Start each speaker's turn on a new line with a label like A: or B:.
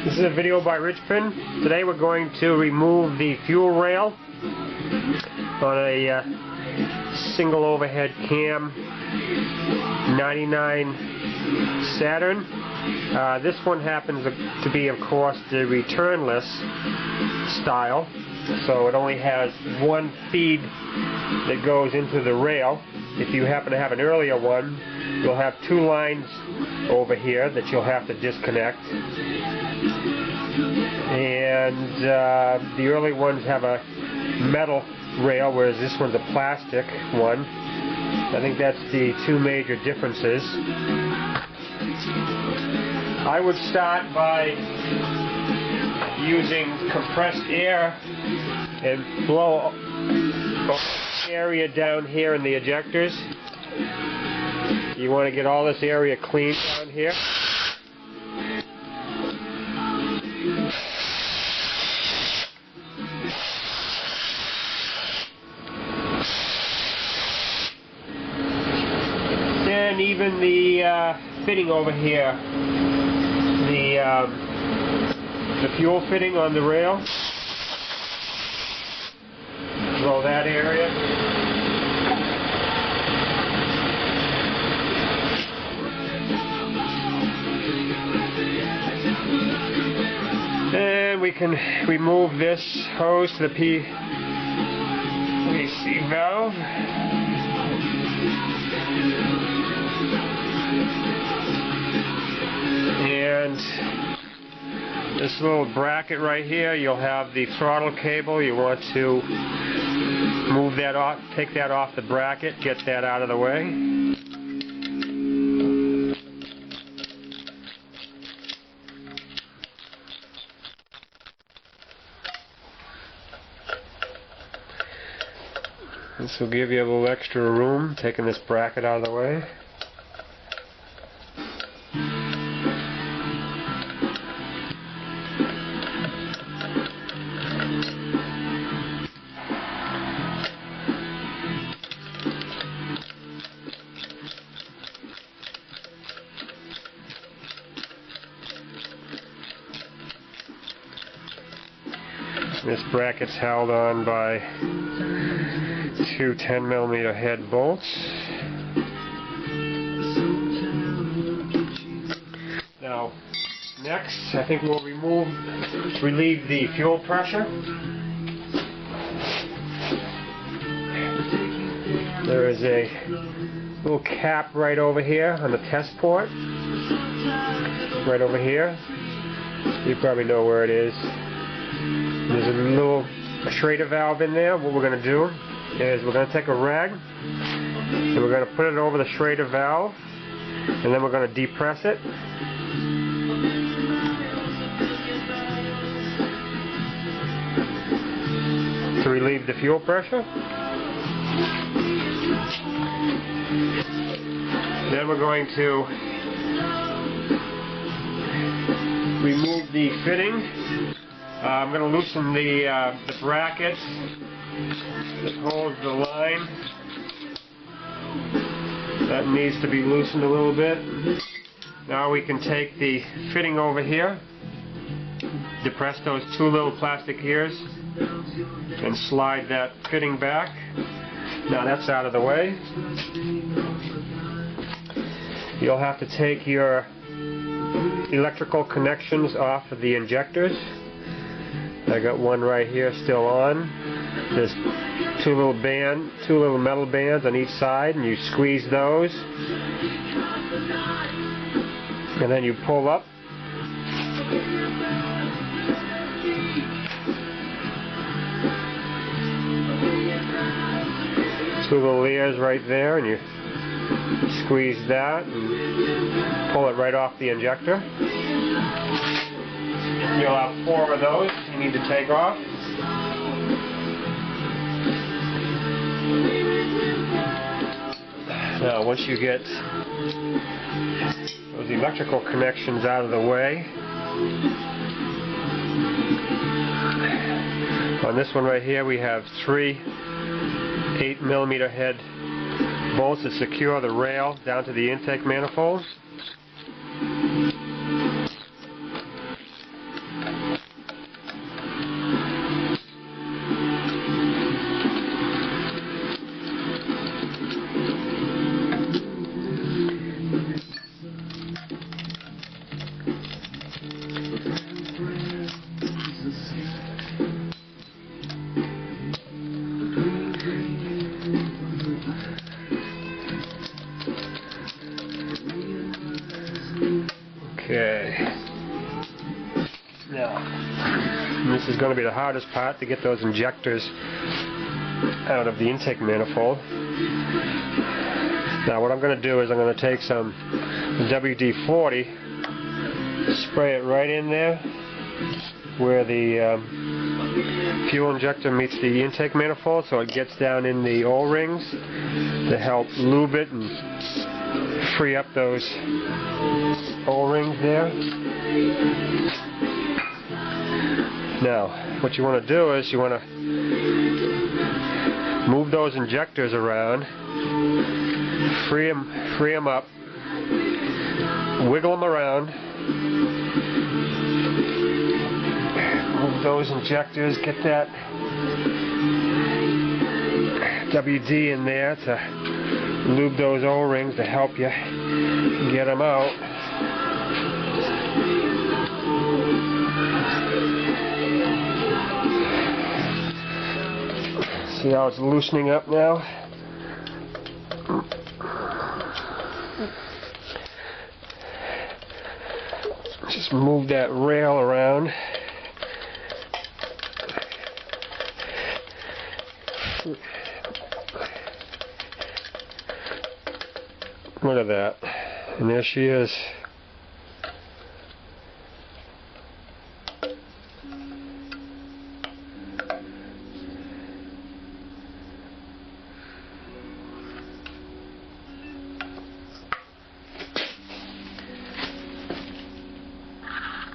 A: This is a video by Richmond. Today we're going to remove the fuel rail on a single overhead cam 99 Saturn. This one happens to be, of course, the returnless style, so it only has one feed that goes into the rail. If you happen to have an earlier one, you'll have two lines over here that you'll have to disconnect. And the early ones have a metal rail, whereas this one's a plastic one. I think that's the two major differences. I would start by using compressed air and blow area down here in the ejectors. You want to get all this area clean down here. And even the fitting over here, the fuel fitting on the rail, blow that area. And we can remove this hose to the PVC valve. And this little bracket right here, you'll have the throttle cable. You want to move that off, take that off the bracket, get that out of the way. This will give you a little extra room, taking this bracket out of the way. This bracket's held on by two 10mm head bolts. Now, next, I think we'll relieve the fuel pressure. There is a little cap right over here on the test port. Right over here. You probably know where it is. There's a little Schrader valve in there. What we're going to do is we're going to take a rag and we're going to put it over the Schrader valve, and then we're going to depress it. To relieve the fuel pressure. Then we're going to remove the fitting. I'm going to loosen the bracket that holds the line. That needs to be loosened a little bit. Now we can take the fitting over here, depress those two little plastic ears, and slide that fitting back. Now that's out of the way. You'll have to take your electrical connections off of the injectors. I got one right here still on. There's two little metal bands on each side, and you squeeze those, and then you pull up. Two little ears right there, and you squeeze that and pull it right off the injector. You'll have four of those you need to take off. Now, once you get those electrical connections out of the way, on this one right here we have three 8mm head bolts to secure the rail down to the intake manifold. Now, this is going to be the hardest part, to get those injectors out of the intake manifold. Now what I'm going to do is I'm going to take some WD-40, spray it right in there where the fuel injector meets the intake manifold, so it gets down in the O-rings to help lube it and free up those O-rings there. Now, what you want to do is you want to move those injectors around, free them up, wiggle them around, move those injectors, get that WD in there to lube those O-rings to help you get them out. See how it's loosening up now? Just move that rail around. Look at that. And there she is.